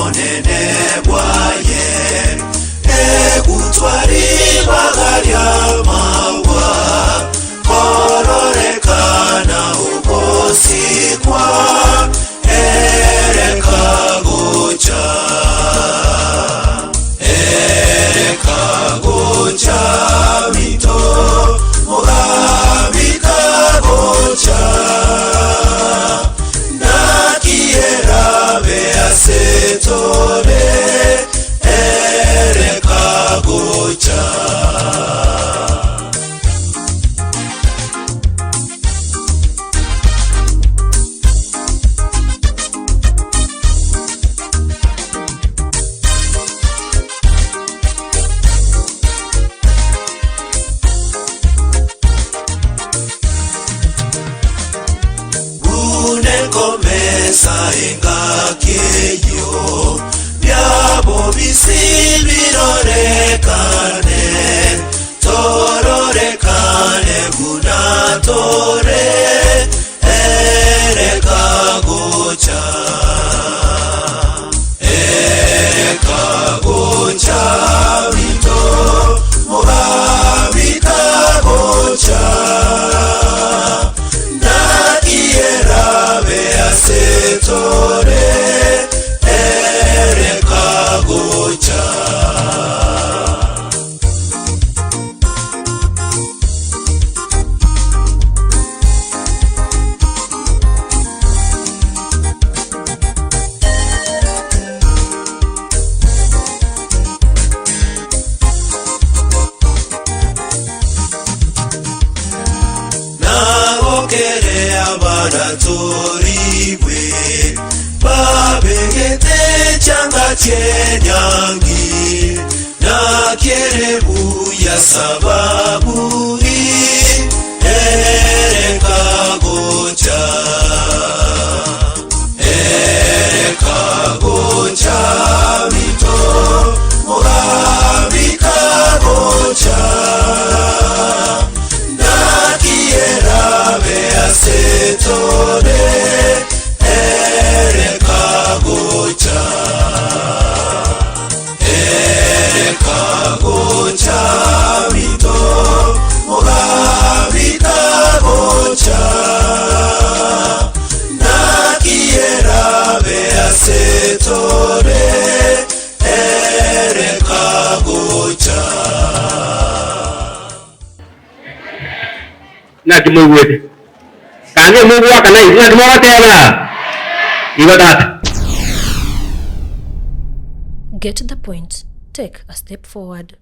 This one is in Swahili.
monene bwaye ekutwari bagalya mawa kororekana ukosikwa ereka gocha mito mugabika gocha nakiera beasetore ereka gocha engakeyo byabo bisibirorekane tororekane gunatore ereka gocha mito mugabika gocha setore ereka gocha naokere abaratoribwe babegete changa chenyangi nakerebu ya sababuri ereka gocha mito mugabika gocha nakiera beasetore ereka gocha mito mugabika gocha nakiera beasetore ereka gocha nati mwede kage Mungu wakana nati mwatela iwadat. Get to the point. Take a step forward.